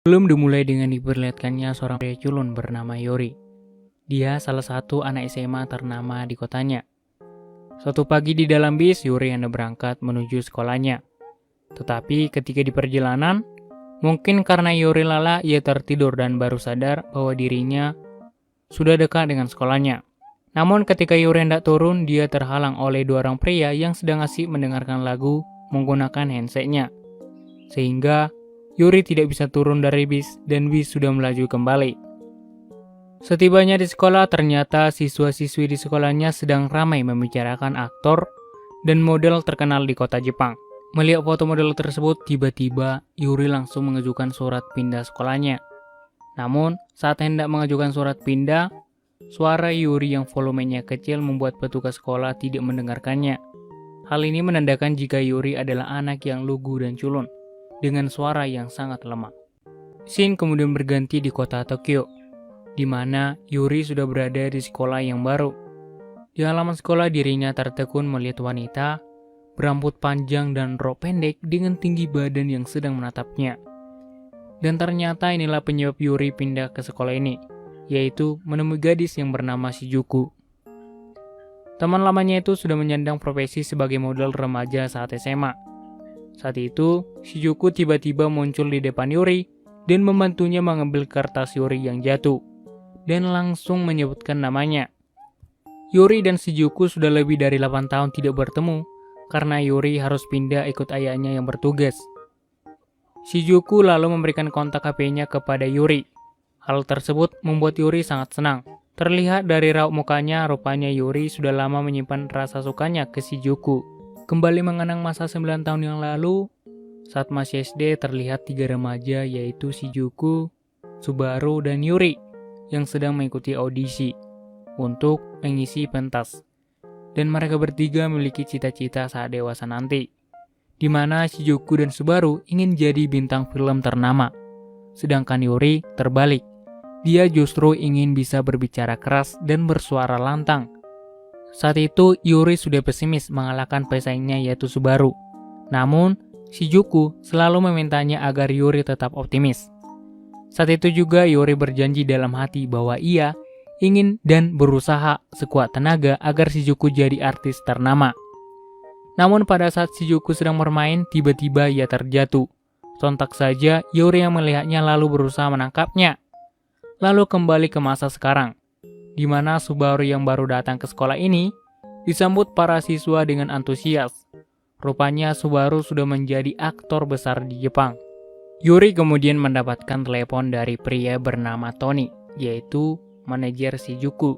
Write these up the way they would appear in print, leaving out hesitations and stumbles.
Belum dimulai dengan diperlihatkannya seorang pria culun bernama Yori. Dia salah satu anak SMA ternama di kotanya. Suatu pagi di dalam bis, Yori hendak berangkat menuju sekolahnya. Tetapi ketika di perjalanan, mungkin karena Yori lala, ia tertidur dan baru sadar bahwa dirinya sudah dekat dengan sekolahnya. Namun ketika Yori hendak turun, dia terhalang oleh dua orang pria yang sedang asik mendengarkan lagu menggunakan handsetnya. Sehingga Yori tidak bisa turun dari bis dan bis sudah melaju kembali. Setibanya di sekolah, ternyata siswa-siswi di sekolahnya sedang ramai membicarakan aktor dan model terkenal di kota Jepang. Melihat foto model tersebut, tiba-tiba Yuri langsung mengajukan surat pindah sekolahnya. Namun, saat hendak mengajukan surat pindah, suara Yuri yang volumenya kecil membuat petugas sekolah tidak mendengarkannya. Hal ini menandakan jika Yuri adalah anak yang lugu dan culun, dengan suara yang sangat lemah. Scene kemudian berganti di kota Tokyo, di mana Yuri sudah berada di sekolah yang baru. Di halaman sekolah, dirinya tertekun melihat wanita berambut panjang dan rok pendek dengan tinggi badan yang sedang menatapnya. Dan ternyata inilah penyebab Yuri pindah ke sekolah ini, yaitu menemui gadis yang bernama Shizuku. Teman lamanya itu sudah menyandang profesi sebagai model remaja saat SMA. Saat itu, Shizuku tiba-tiba muncul di depan Yuri dan membantunya mengambil kertas Yuri yang jatuh, dan langsung menyebutkan namanya. Yuri dan Shizuku sudah lebih dari 8 tahun tidak bertemu, karena Yuri harus pindah ikut ayahnya yang bertugas. Shizuku lalu memberikan kontak HP-nya kepada Yuri. Hal tersebut membuat Yuri sangat senang. Terlihat dari raut mukanya, rupanya Yuri sudah lama menyimpan rasa sukanya ke Shizuku. Kembali mengenang masa 9 tahun yang lalu, saat masih SD, terlihat 3 remaja yaitu Shizuku, Subaru, dan Yuri yang sedang mengikuti audisi untuk mengisi pentas. Dan mereka bertiga memiliki cita-cita saat dewasa nanti, di mana Shizuku dan Subaru ingin jadi bintang film ternama. Sedangkan Yuri terbalik, dia justru ingin bisa berbicara keras dan bersuara lantang. Saat itu Yuri sudah pesimis mengalahkan pesaingnya yaitu Subaru. Namun Shizuku selalu memintanya agar Yuri tetap optimis. Saat itu juga Yuri berjanji dalam hati bahwa ia ingin dan berusaha sekuat tenaga agar Shizuku jadi artis ternama. Namun pada saat Shizuku sedang bermain, tiba-tiba ia terjatuh. Sontak saja Yuri yang melihatnya lalu berusaha menangkapnya. Lalu kembali ke masa sekarang, di mana Subaru yang baru datang ke sekolah ini disambut para siswa dengan antusias. Rupanya Subaru sudah menjadi aktor besar di Jepang. Yuri kemudian mendapatkan telepon dari pria bernama Tony, yaitu manajer Shizuku.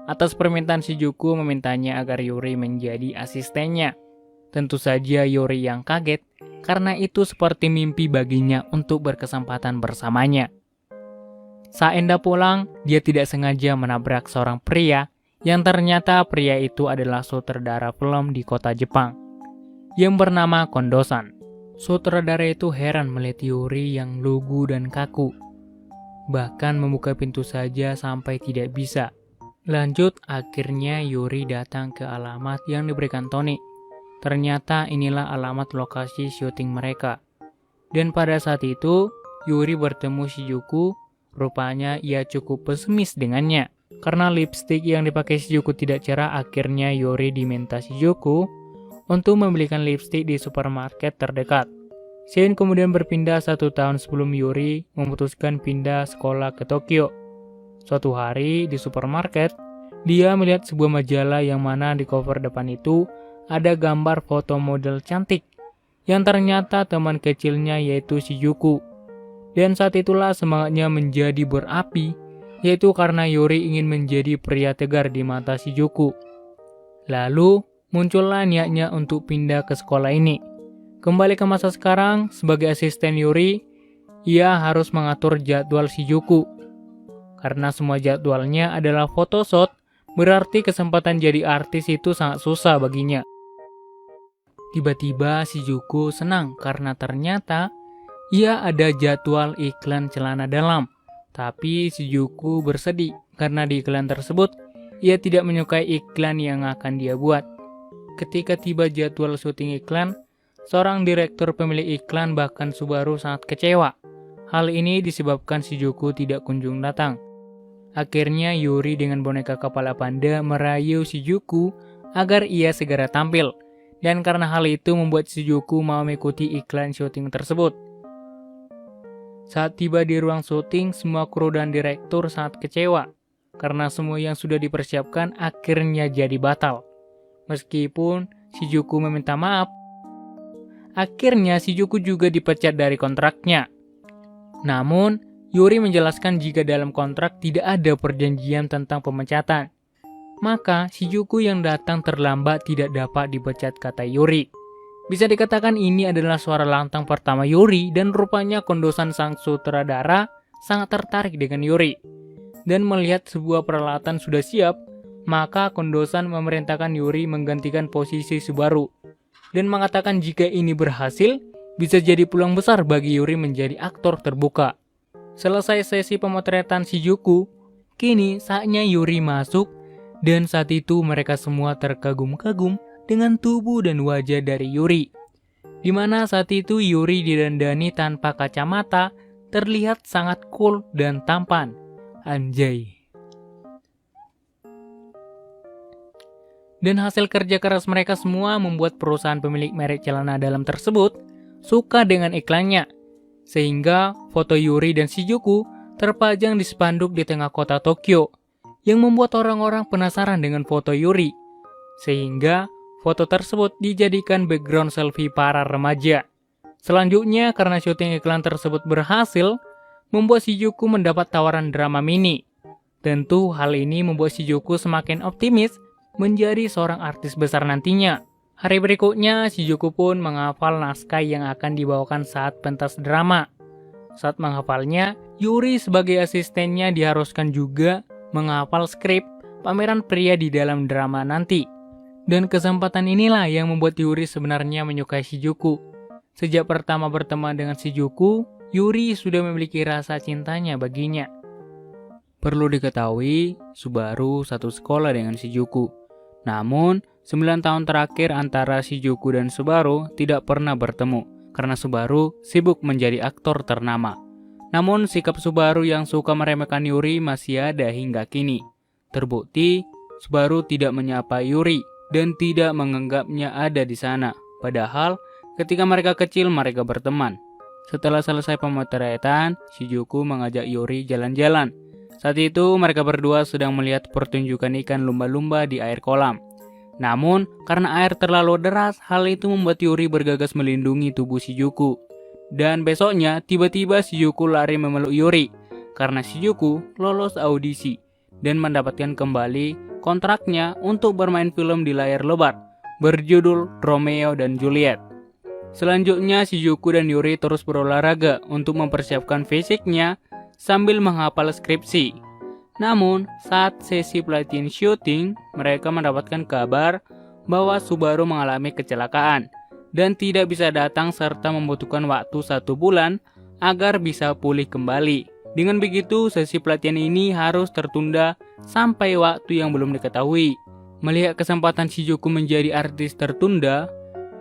Atas permintaan Shizuku memintanya agar Yuri menjadi asistennya. Tentu saja Yuri yang kaget, karena itu seperti mimpi baginya untuk berkesempatan bersamanya. Saat hendak pulang, dia tidak sengaja menabrak seorang pria yang ternyata pria itu adalah sutradara film di kota Jepang yang bernama Kondo-san. Sutradara itu heran melihat Yuri yang lugu dan kaku, bahkan membuka pintu saja sampai tidak bisa. Lanjut, akhirnya Yuri datang ke alamat yang diberikan Tony. Ternyata inilah alamat lokasi syuting mereka. Dan pada saat itu, Yuri bertemu Shizuku. Rupanya ia cukup pesimis dengannya. Karena lipstik yang dipakai Shizuku tidak cerah, akhirnya Yuri diminta Shizuku untuk membelikan lipstik di supermarket terdekat. Scene kemudian berpindah 1 tahun sebelum Yuri memutuskan pindah sekolah ke Tokyo. Suatu hari di supermarket, dia melihat sebuah majalah yang mana di cover depan itu ada gambar foto model cantik yang ternyata teman kecilnya yaitu Shizuku. Dan saat itulah semangatnya menjadi berapi, yaitu karena Yuri ingin menjadi pria tegar di mata Shizuku. Lalu muncullah niatnya untuk pindah ke sekolah ini. Kembali ke masa sekarang, sebagai asisten Yuri, ia harus mengatur jadwal Shizuku. Karena semua jadwalnya adalah photoshoot, berarti kesempatan jadi artis itu sangat susah baginya. Tiba-tiba Shizuku senang karena ternyata ia ada jadwal iklan celana dalam. Tapi Shizuku bersedih karena di iklan tersebut ia tidak menyukai iklan yang akan dia buat. Ketika tiba jadwal syuting iklan, seorang direktur pemilik iklan bahkan Subaru sangat kecewa. Hal ini disebabkan Shizuku tidak kunjung datang. Akhirnya Yuri dengan boneka kepala panda merayu Shizuku agar ia segera tampil. Dan karena hal itu membuat Shizuku mau mengikuti iklan syuting tersebut. Saat tiba di ruang syuting, semua kru dan direktur sangat kecewa. Karena semua yang sudah dipersiapkan akhirnya jadi batal. Meskipun Shizuku meminta maaf, akhirnya Shizuku juga dipecat dari kontraknya. Namun, Yuri menjelaskan jika dalam kontrak tidak ada perjanjian tentang pemecatan. Maka, Shizuku yang datang terlambat tidak dapat dipecat, kata Yuri. Bisa dikatakan ini adalah suara lantang pertama Yuri dan rupanya Kondo-san sang sutradara sangat tertarik dengan Yuri. Dan melihat sebuah peralatan sudah siap, maka Kondo-san memerintahkan Yuri menggantikan posisi Subaru. Dan mengatakan jika ini berhasil, bisa jadi peluang besar bagi Yuri menjadi aktor terbuka. Selesai sesi pemotretan Shizuku, kini saatnya Yuri masuk dan saat itu mereka semua terkagum-kagum dengan tubuh dan wajah dari Yuri. Di mana saat itu Yuri didandani tanpa kacamata, terlihat sangat cool dan tampan. Anjay. Dan hasil kerja keras mereka semua membuat perusahaan pemilik merek celana dalam tersebut suka dengan iklannya. Sehingga foto Yuri dan Shizuku terpajang di spanduk di tengah kota Tokyo yang membuat orang-orang penasaran dengan foto Yuri. Sehingga foto tersebut dijadikan background selfie para remaja. Selanjutnya karena syuting iklan tersebut berhasil, membuat Shizuku mendapat tawaran drama mini. Tentu hal ini membuat Shizuku semakin optimis menjadi seorang artis besar nantinya. Hari berikutnya, Shizuku pun menghafal naskah yang akan dibawakan saat pentas drama. Saat menghafalnya, Yuri sebagai asistennya diharuskan juga menghafal skrip pameran pria di dalam drama nanti. Dan kesempatan inilah yang membuat Yuri sebenarnya menyukai Shizuku. Sejak pertama berteman dengan Shizuku, Yuri sudah memiliki rasa cintanya baginya. Perlu diketahui, Subaru satu sekolah dengan Shizuku. Namun, 9 tahun terakhir antara Shizuku dan Subaru tidak pernah bertemu karena Subaru sibuk menjadi aktor ternama. Namun sikap Subaru yang suka meremehkan Yuri masih ada hingga kini. Terbukti, Subaru tidak menyapa Yuri dan tidak menganggapnya ada di sana. Padahal ketika mereka kecil mereka berteman. Setelah selesai pemotretan, Shizuku mengajak Yuri jalan-jalan. Saat itu mereka berdua sedang melihat pertunjukan ikan lumba-lumba di air kolam. Namun, karena air terlalu deras, hal itu membuat Yuri bergegas melindungi tubuh Shizuku. Dan besoknya, tiba-tiba Shizuku lari memeluk Yuri, karena Shizuku lolos audisi, dan mendapatkan kembali kontraknya untuk bermain film di layar lebar, berjudul Romeo dan Juliet. Selanjutnya, Shizuku dan Yuri terus berolahraga untuk mempersiapkan fisiknya sambil menghafal skripsi. Namun, saat sesi pelatihan syuting, mereka mendapatkan kabar bahwa Subaru mengalami kecelakaan dan tidak bisa datang serta membutuhkan waktu 1 bulan agar bisa pulih kembali. Dengan begitu, sesi pelatihan ini harus tertunda sampai waktu yang belum diketahui. Melihat kesempatan Shizuku menjadi artis tertunda,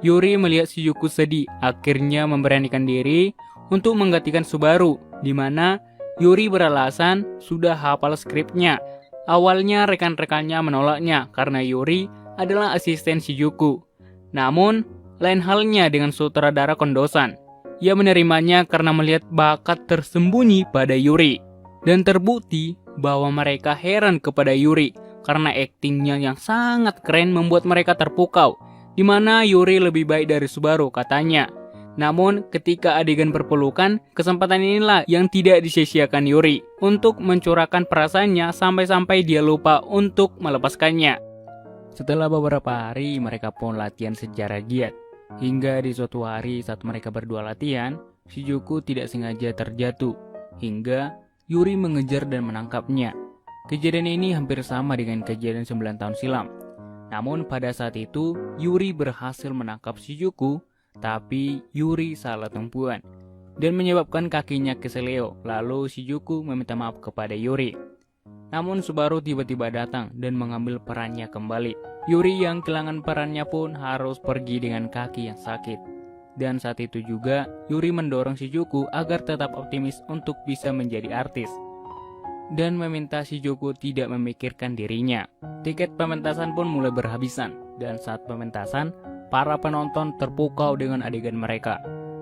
Yuri melihat Shizuku sedih, akhirnya memberanikan diri untuk menggantikan Subaru, di mana Yuri beralasan sudah hafal skripnya. Awalnya rekan-rekannya menolaknya karena Yuri adalah asisten Shizuku. Namun, lain halnya dengan sutradara Kondo-san. Ia menerimanya karena melihat bakat tersembunyi pada Yuri. Dan terbukti bahwa mereka heran kepada Yuri karena aktingnya yang sangat keren membuat mereka terpukau. Di mana Yuri lebih baik dari Subaru katanya. Namun ketika adegan berpelukan, kesempatan inilah yang tidak disia-siakan Yuri untuk mencurahkan perasaannya sampai-sampai dia lupa untuk melepaskannya. Setelah beberapa hari, mereka pun latihan secara giat. Hingga di suatu hari saat mereka berdua latihan, Shizuku tidak sengaja terjatuh. Hingga Yuri mengejar dan menangkapnya. Kejadian ini hampir sama dengan kejadian 9 tahun silam. Namun pada saat itu, Yuri berhasil menangkap Shizuku, tapi Yuri salah tumpuan dan menyebabkan kakinya keseleo. Lalu Shizuku meminta maaf kepada Yuri. Namun Subaru tiba-tiba datang dan mengambil perannya kembali. Yuri yang kehilangan perannya pun harus pergi dengan kaki yang sakit. Dan saat itu juga, Yuri mendorong Shizuku agar tetap optimis untuk bisa menjadi artis. Dan meminta Shizuku tidak memikirkan dirinya. Tiket pementasan pun mulai berhabisan. Dan saat pementasan, para penonton terpukau dengan adegan mereka.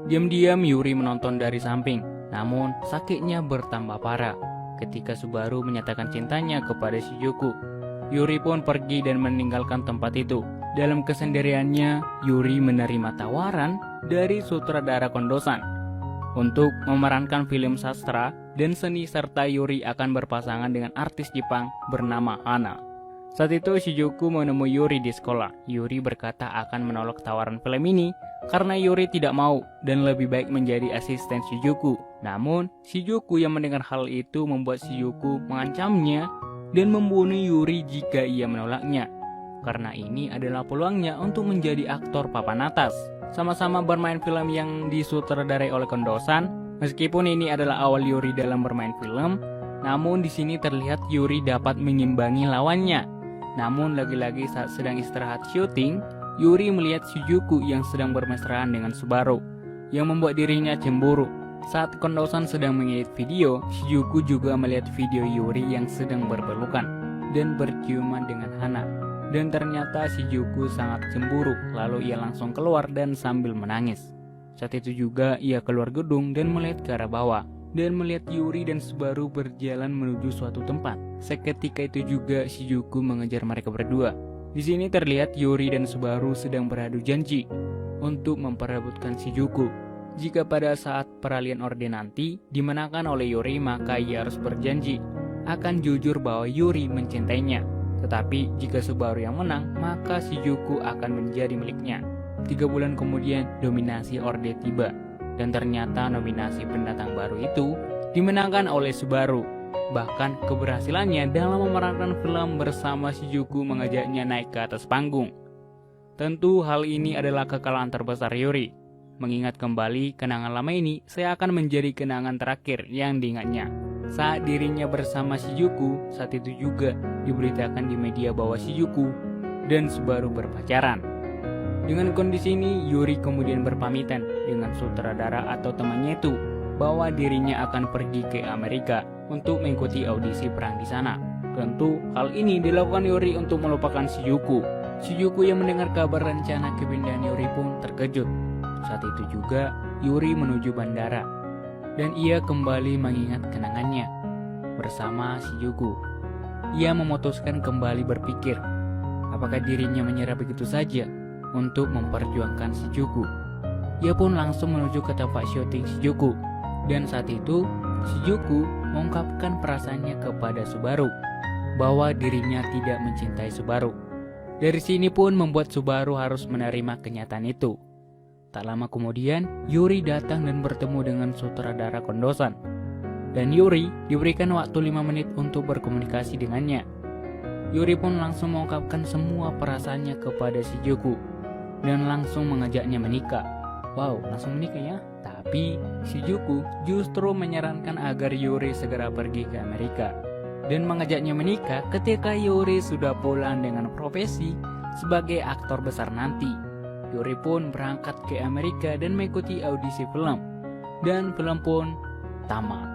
Diam-diam Yuri menonton dari samping. Namun, sakitnya bertambah parah ketika Subaru menyatakan cintanya kepada Shizuku. Yuri pun pergi dan meninggalkan tempat itu. Dalam kesendiriannya, Yuri menerima tawaran dari sutradara Kondosan untuk memerankan film sastra dan seni, serta Yuri akan berpasangan dengan artis Jepang bernama Hana. Saat itu Shizuku menemui Yuri di sekolah. Yuri berkata akan menolak tawaran film ini karena Yuri tidak mau dan lebih baik menjadi asisten Shizuku. Namun, Shizuku yang mendengar hal itu membuat Shizuku mengancamnya dan membunuh Yuri jika ia menolaknya. Karena ini adalah peluangnya untuk menjadi aktor papan atas. Sama-sama bermain film yang disutradarai oleh Kondosan. Meskipun ini adalah awal Yuri dalam bermain film, namun di sini terlihat Yuri dapat mengimbangi lawannya. Namun lagi-lagi saat sedang istirahat syuting, Yuri melihat Shizuku yang sedang bermesraan dengan Subaru, yang membuat dirinya cemburu. Saat Kondosan sedang mengedit video, Shizuku juga melihat video Yuri yang sedang berpelukan dan berciuman dengan Hana. Dan ternyata Shizuku sangat cemburu, lalu ia langsung keluar dan sambil menangis. Saat itu juga ia keluar gedung dan melihat ke arah bawah, dan melihat Yuri dan Subaru berjalan menuju suatu tempat. Seketika itu juga Shizuku mengejar mereka berdua. Di sini terlihat Yuri dan Subaru sedang beradu janji untuk memperebutkan Shizuku. Jika pada saat peralihan orde nanti dimenangkan oleh Yuri, maka ia harus berjanji akan jujur bahwa Yuri mencintainya. Tetapi jika Subaru yang menang, maka Shizuku akan menjadi miliknya. 3 bulan kemudian dominasi orde tiba, dan ternyata nominasi pendatang baru itu dimenangkan oleh Subaru. Bahkan keberhasilannya dalam memerankan film bersama Shizuku mengajaknya naik ke atas panggung. Tentu hal ini adalah kekalahan terbesar Yuri. Mengingat kembali kenangan lama ini, saya akan menjadi kenangan terakhir yang diingatnya. Saat dirinya bersama Shizuku, saat itu juga diberitakan di media bahwa Shizuku dan Subaru berpacaran. Dengan kondisi ini, Yuri kemudian berpamitan dengan sutradara atau temannya itu bahwa dirinya akan pergi ke Amerika untuk mengikuti audisi peran di sana. Tentu hal ini dilakukan Yuri untuk melupakan Shizuku. Shizuku yang mendengar kabar rencana kepindahan Yuri pun terkejut. Saat itu juga Yuri menuju bandara dan ia kembali mengingat kenangannya bersama Shizuku. Ia memutuskan kembali berpikir apakah dirinya menyerah begitu saja untuk memperjuangkan Shizuku. Ia pun langsung menuju ke tempat syuting Shizuku. Dan saat itu, Shizuku mengungkapkan perasaannya kepada Subaru bahwa dirinya tidak mencintai Subaru. Dari sini pun membuat Subaru harus menerima kenyataan itu. Tak lama kemudian, Yuri datang dan bertemu dengan sutradara Kondosan. Dan Yuri diberikan waktu 5 menit untuk berkomunikasi dengannya. Yuri pun langsung mengungkapkan semua perasaannya kepada Shizuku dan langsung mengajaknya menikah. Wow, langsung menikah ya? Tapi Shizuku justru menyarankan agar Yuri segera pergi ke Amerika dan mengajaknya menikah ketika Yuri sudah pulang dengan profesi sebagai aktor besar nanti. Yuri pun berangkat ke Amerika dan mengikuti audisi film, dan film pun tamat.